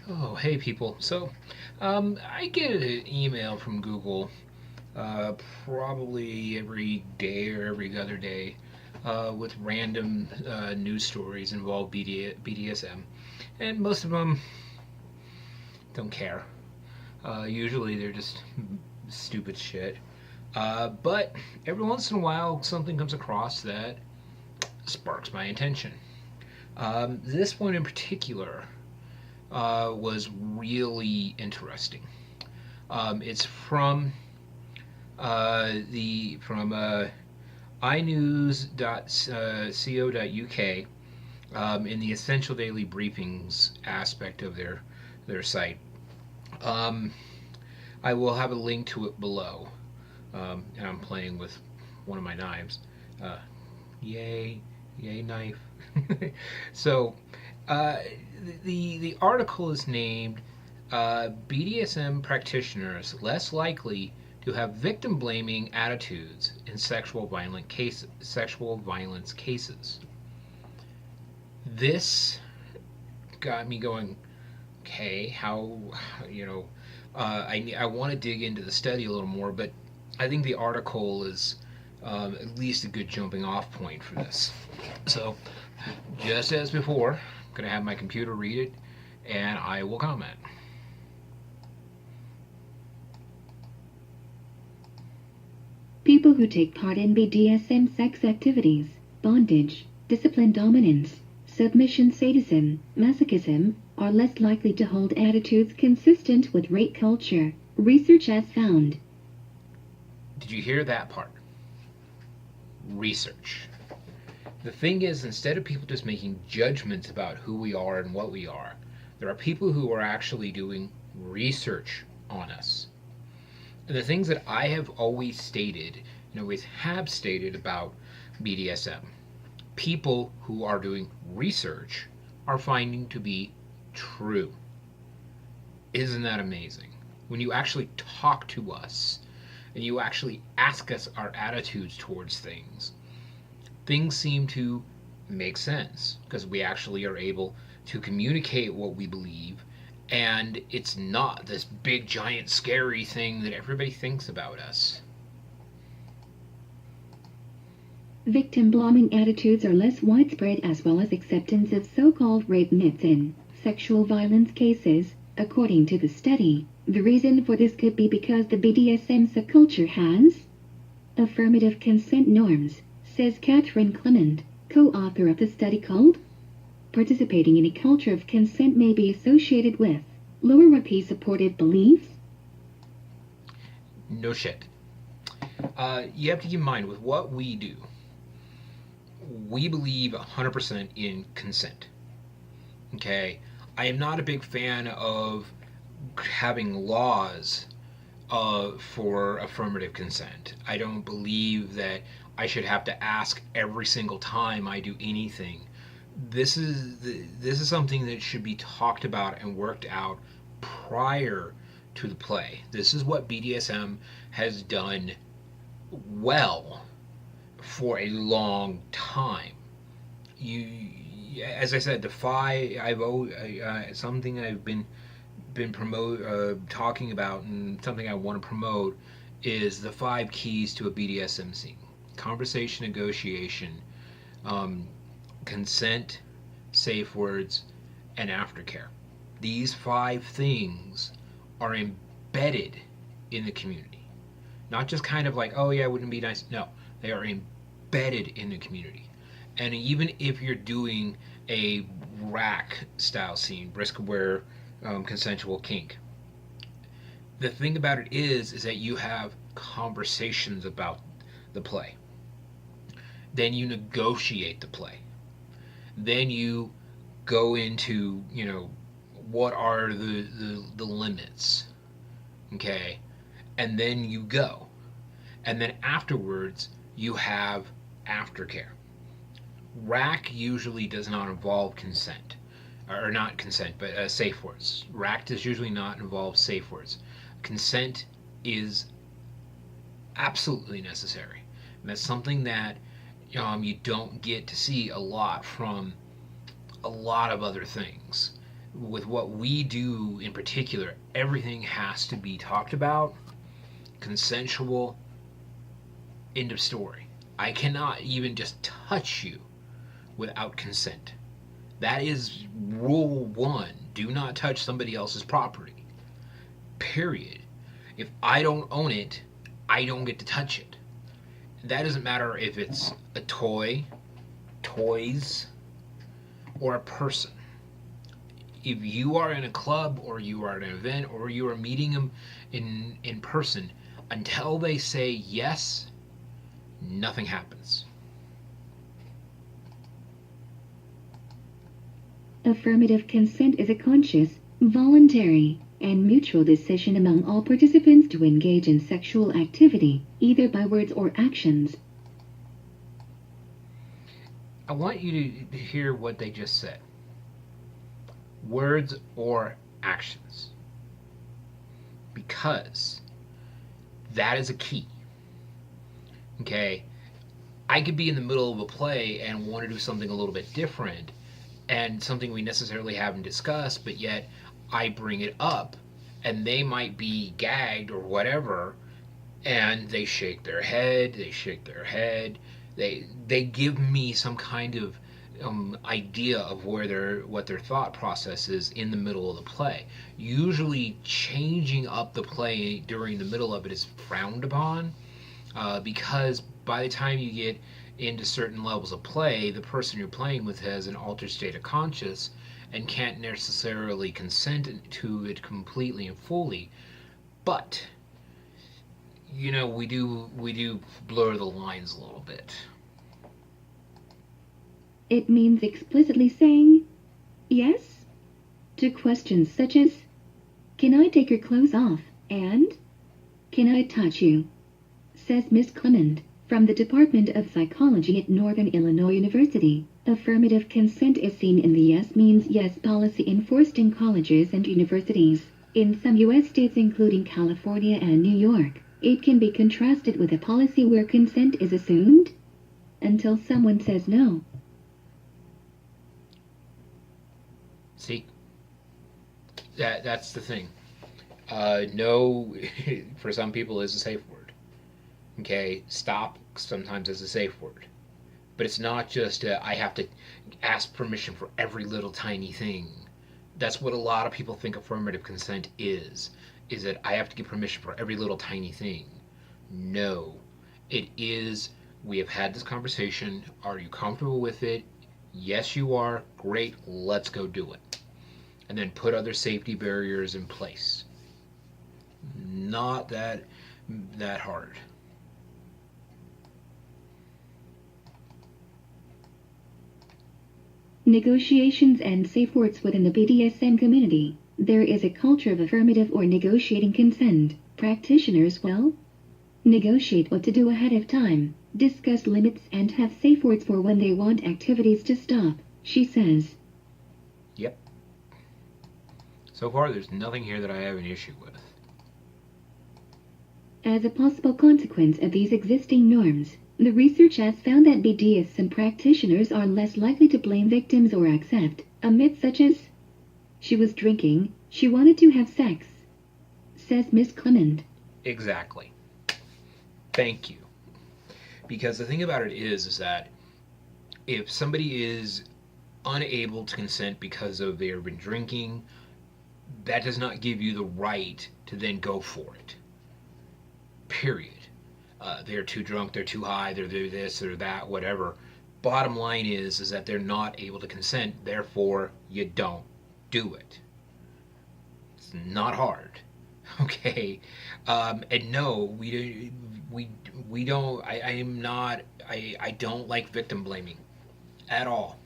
Oh, hey people. I get an email from Google uh, probably every day or every other day with random news stories involve BDSM, and most of them don't care. Usually they're just stupid shit. But every once in a while, something comes across that sparks my attention. This one in particular was really interesting. It's from the from inews.co.uk in the essential daily briefings aspect of their site. Um, I will have a link to it below, and I'm playing with one of my knives. Uh, yay, yay knife! so, uh, the article is named BDSM practitioners less likely to have victim blaming attitudes in sexual violence cases. This got me going. Okay, how you know? I want to dig into the study a little more, but I think the article is at least a good jumping off point for this. So, just as before, I'm gonna have my computer read it, and I will comment. People who take part in BDSM sex activities, bondage, discipline dominance, submission sadism, masochism, are less likely to hold attitudes consistent with rape culture, research has found. Did you hear that part? Research. The thing is, instead of people just making judgments about who we are and what we are, there are people who are actually doing research on us. And the things that I have always stated and always have stated about BDSM, people who are doing research are finding to be true. Isn't that amazing? When you actually talk to us and you actually ask us our attitudes towards things, things seem to make sense because we actually are able to communicate what we believe, and it's not this big giant scary thing that everybody thinks about us. Victim blaming attitudes are less widespread as well as acceptance of so-called rape myths in sexual violence cases, according to the study. The reason for this could be because the BDSM subculture has affirmative consent norms, says Catherine Clement, co-author of the study called Participating in a Culture of Consent may be associated with lower supportive beliefs. No shit. You have to keep in mind with what we do, we believe 100% in consent. Okay? I am not a big fan of having laws for affirmative consent. I don't believe that I should have to ask every single time I do anything. This is something that should be talked about and worked out prior to the play. This is what BDSM has done well for a long time. As I said, the five something I've been talking about, and something I want to promote is the five keys to a BDSM scene: conversation, negotiation, um, consent, safe words, and aftercare. These five things are embedded in the community, not just kind of like, oh yeah, wouldn't it be nice? No, they are embedded in the community. And even if you're doing a rack style scene, brisk aware, consensual kink, the thing about it is that you have conversations about the play. Then you negotiate the play. Then you go into, what are the limits, okay? And then you go. And then afterwards, you have aftercare. Rack usually does not involve consent, or not consent, but safe words. Rack does usually not involve safe words. Consent is absolutely necessary. And that's something that you don't get to see a lot from a lot of other things. with what we do in particular, everything has to be talked about, consensual, end of story. I cannot even just touch you without consent. That is rule one. Do not touch somebody else's property. Period. If I don't own it, I don't get to touch it. That doesn't matter if it's a toy, toys, or a person. If you are in a club or you are at an event or you are meeting them in person, until they say yes, nothing happens. Affirmative consent is a conscious, voluntary, and mutual decision among all participants to engage in sexual activity, either by words or actions. I want you to hear what they just said. Words or actions. Because that is a key. Okay? I could be in the middle of a play and want to do something a little bit different and something we necessarily haven't discussed, but yet I bring it up and they might be gagged or whatever, and they shake their head, they give me some kind of idea of what their thought process is in the middle of the play. Usually, changing up the play during the middle of it is frowned upon, because by the time you get into certain levels of play, the person you're playing with has an altered state of conscious and can't necessarily consent to it completely and fully. But we do blur the lines a little bit. It means explicitly saying yes to questions such as, "Can I take your clothes off?" and "Can I touch you?" says Ms. Clement from the Department of Psychology at Northern Illinois University. Affirmative consent is seen in the yes means yes policy enforced in colleges and universities. In some U.S. states, including California and New York, it can be contrasted with a policy where consent is assumed until someone says no. See, that's the thing. No, for some people, is a safe word. Okay, stop sometimes is a safe word, but it's not just I have to ask permission for every little tiny thing. That's what a lot of people think affirmative consent is that I have to give permission for every little tiny thing. No, it is, we have had this conversation. Are you comfortable with it? Yes, you are. Great, let's go do it. And then put other safety barriers in place. Not that hard. Negotiations and safe words within the BDSM community. There is a culture of affirmative or negotiating consent. Practitioners will negotiate what to do ahead of time, discuss limits, and have safe words for when they want activities to stop, she says. Yep. So far, there's nothing here that I have an issue with. As a possible consequence of these existing norms, the research has found that BDSM practitioners are less likely to blame victims or accept a myth such as, "She was drinking, she wanted to have sex," says Miss Clement. Exactly. Thank you. Because the thing about it is that if somebody is unable to consent because of they've been drinking, that does not give you the right to then go for it. Period. They're too drunk, they're too high, they're this, they're that, whatever. Bottom line is that they're not able to consent, therefore you don't do it. It's not hard, okay? And no, we don't. I am not. I don't like victim blaming at all.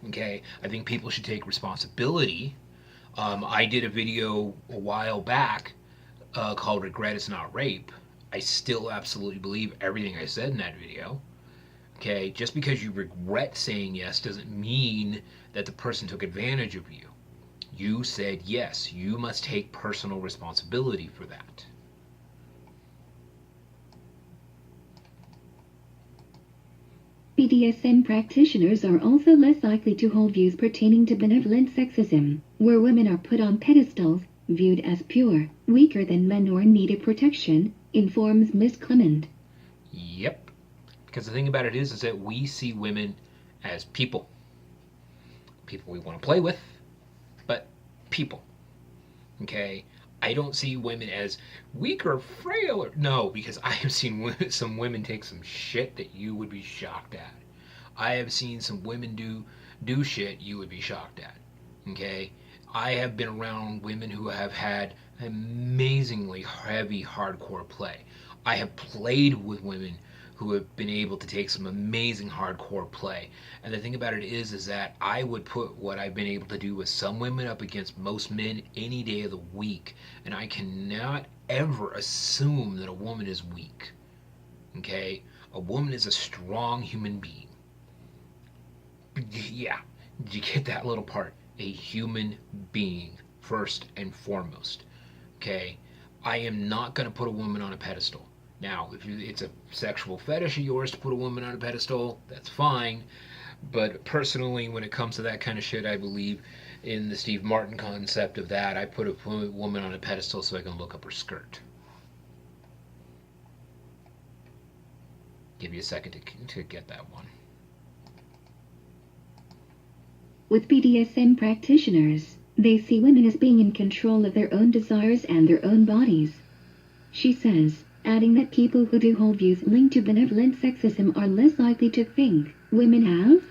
Okay, I think people should take responsibility. I did a video a while back called "Regret Is Not Rape." I still absolutely believe everything I said in that video. Okay, just because you regret saying yes doesn't mean that the person took advantage of you. You said yes. You must take personal responsibility for that. BDSM practitioners are also less likely to hold views pertaining to benevolent sexism, where women are put on pedestals, viewed as pure, weaker than men or in need of protection, informs Miss Clement. Yep. Because the thing about it is that we see women as people. People we want to play with, but people. Okay? I don't see women as weak or frail. No, because I have seen some women take some shit that you would be shocked at. I have seen some women do shit you would be shocked at. Okay? I have been around women who have had amazingly heavy hardcore play. I have played with women who have been able to take some amazing hardcore play. And the thing about it is that I would put what I've been able to do with some women up against most men any day of the week. And I cannot ever assume that a woman is weak. Okay? A woman is a strong human being. Yeah, did you get that little part? A human being, first and foremost. Okay? I am not going to put a woman on a pedestal. Now, if it's a sexual fetish of yours to put a woman on a pedestal, that's fine. But personally, when it comes to that kind of shit, I believe in the Steve Martin concept of that. I put a woman on a pedestal so I can look up her skirt. Give you a second to get that one. With BDSM practitioners, they see women as being in control of their own desires and their own bodies. She says, adding that people who do hold views linked to benevolent sexism are less likely to think women have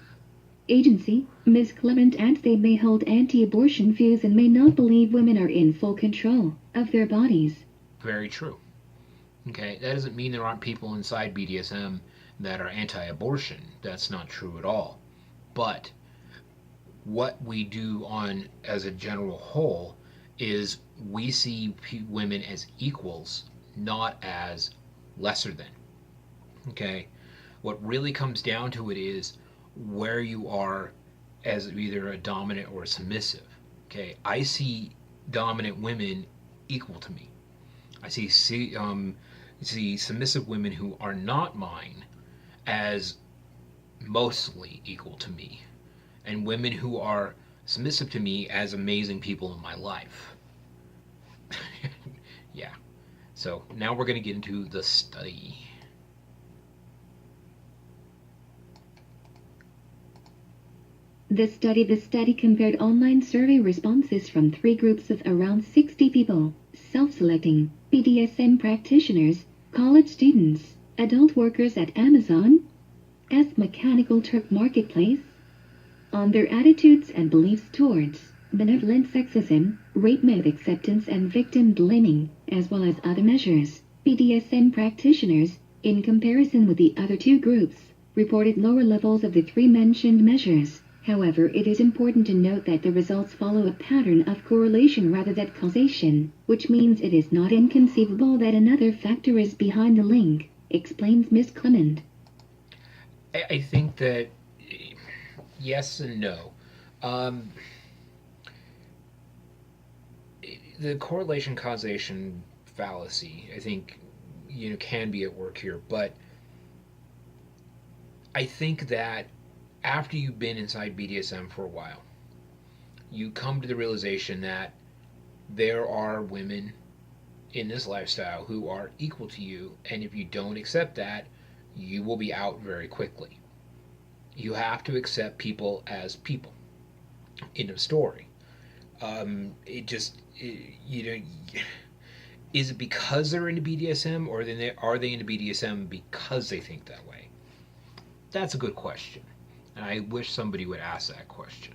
agency. Ms. Clement adds they may hold anti-abortion views and may not believe women are in full control of their bodies. Very true. Okay, that doesn't mean there aren't people inside BDSM that are anti-abortion. That's not true at all. But what we do on as a general whole is we see women as equals, not as lesser than. Okay, what really comes down to it is where you are as either a dominant or a submissive. Okay, I see dominant women equal to me. I see submissive women who are not mine as mostly equal to me, and women who are submissive to me as amazing people in my life. Yeah. So now we're going to get into the study. The study compared online survey responses from 3 groups of around 60 people, self-selecting, BDSM practitioners, college students, adult workers at Amazon, as Mechanical Turk Marketplace, on their attitudes and beliefs towards benevolent sexism, rape myth acceptance and victim blaming, as well as other measures. BDSM practitioners, in comparison with the other 2 groups, reported lower levels of the 3 mentioned measures. However, it is important to note that the results follow a pattern of correlation rather than causation, which means it is not inconceivable that another factor is behind the link, explains Ms. Clement. I think that yes and no. The correlation causation fallacy, I think, can be at work here, but I think that after you've been inside BDSM for a while, you come to the realization that there are women in this lifestyle who are equal to you, and if you don't accept that, you will be out very quickly. You have to accept people as people. End of story. Is it because they're into BDSM, or are they into BDSM because they think that way? That's a good question. And I wish somebody would ask that question.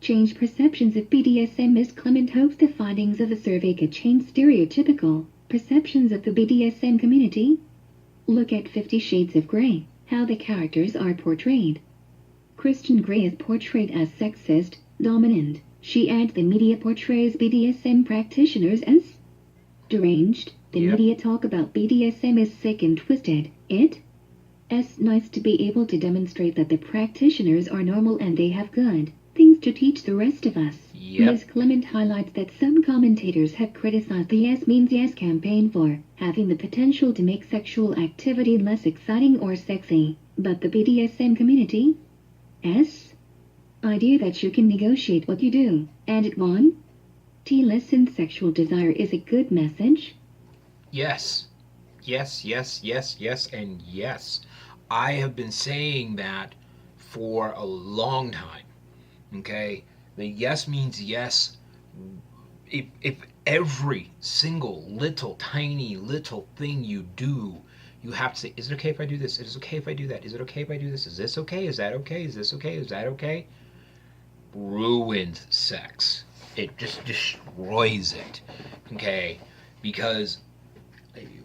Change perceptions of BDSM. Ms. Clement hopes the findings of the survey could change stereotypical perceptions of the BDSM community. Look at 50 Shades of Grey, how the characters are portrayed. Christian Grey is portrayed as sexist, dominant. She adds the media portrays BDSM practitioners as deranged. The media talk about BDSM is sick and twisted. It's nice to be able to demonstrate that the practitioners are normal and they have good things to teach the rest of us. Yep. Ms. Clement highlights that some commentators have criticized the Yes Means Yes campaign for having the potential to make sexual activity less exciting or sexy, but the BDSM community idea that you can negotiate what you do, and it won? Lessen sexual desire is a good message? Yes. Yes, yes, yes, yes, and yes. I have been saying that for a long time. Okay? The yes means yes. If every single little tiny little thing you do, you have to say, is it okay if I do this? Is it okay if I do that? Is it okay if I do this? Is this okay? Is that okay? Is this okay? Is that okay? Ruins sex. It just destroys it. Okay? Because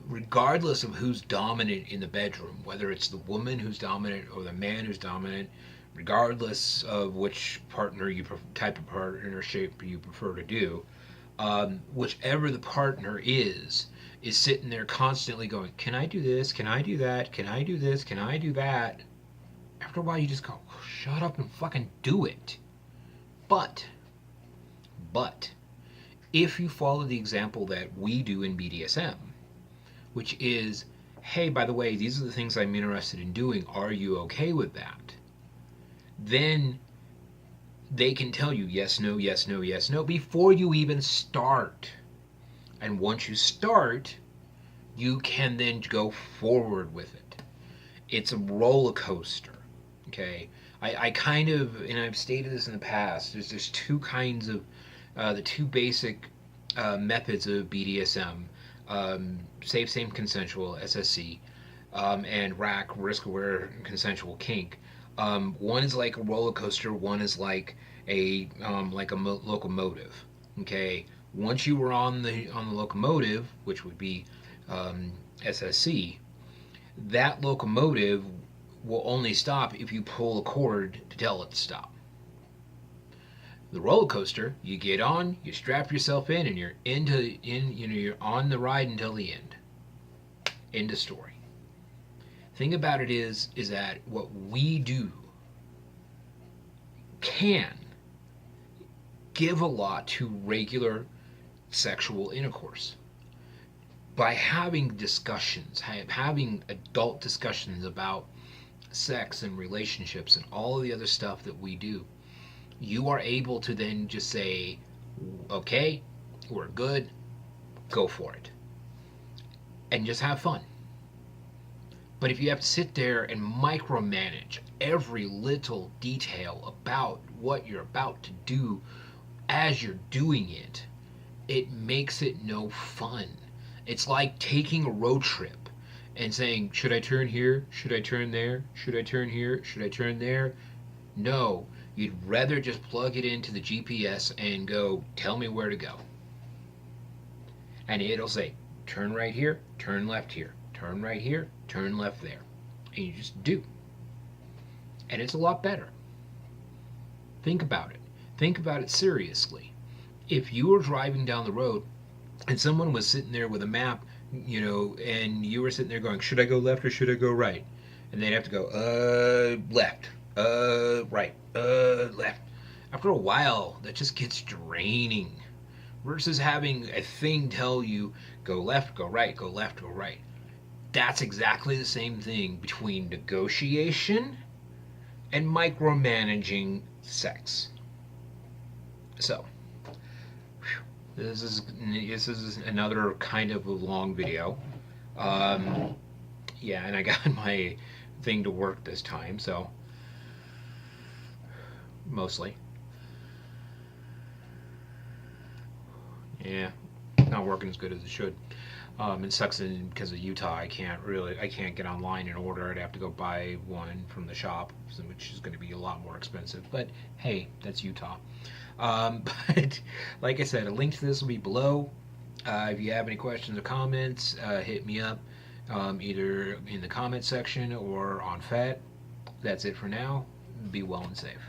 regardless of who's dominant in the bedroom, whether it's the woman who's dominant or the man who's dominant, regardless of which type of partnership you prefer to do, whichever the partner is sitting there constantly going, "Can I do this? Can I do that? Can I do this? Can I do that?" After a while, you just go, "Shut up and fucking do it." But, but, if you follow the example that we do in BDSM, which is, hey, by the way, these are the things I'm interested in doing. Are you okay with that? Then they can tell you yes, no, yes, no, yes, no before you even start. And once you start, you can then go forward with it. It's a roller coaster. Okay? I kind of, and I've stated this in the past, there's two kinds of, the two basic methods of BDSM, safe, same, consensual, SSC, and RAC, risk aware, consensual kink. One is like a roller coaster. One is like a locomotive. Okay. Once you were on the locomotive, which would be SSC, that locomotive will only stop if you pull a cord to tell it to stop. The roller coaster, you get on, you strap yourself in, and you're on the ride until the end. End of story. Thing about it is that what we do can give a lot to regular sexual intercourse. By having discussions, having adult discussions about sex and relationships and all of the other stuff that we do, you are able to then just say, okay, we're good, go for it. And just have fun. But if you have to sit there and micromanage every little detail about what you're about to do as you're doing it, it makes it no fun. It's like taking a road trip and saying, should I turn here? Should I turn there? Should I turn here? Should I turn there? No, you'd rather just plug it into the GPS and go, tell me where to go. And it'll say, turn right here, turn left here, turn right here, turn left there. And you just do. And it's a lot better. Think about it. Think about it seriously. If you were driving down the road and someone was sitting there with a map, and you were sitting there going, should I go left or should I go right? And they'd have to go, left, right, left. After a while, that just gets draining. Versus having a thing tell you, go left, go right, go left, go right. That's exactly the same thing between negotiation and micromanaging sex. So, this is another kind of a long video. Yeah, and I got my thing to work this time, so mostly. Yeah, not working as good as it should. It sucks because of Utah. I can't get online and order. I'd have to go buy one from the shop, which is going to be a lot more expensive. But hey, that's Utah. But like I said, a link to this will be below. If you have any questions or comments, hit me up either in the comment section or on FET. That's it for now. Be well and safe.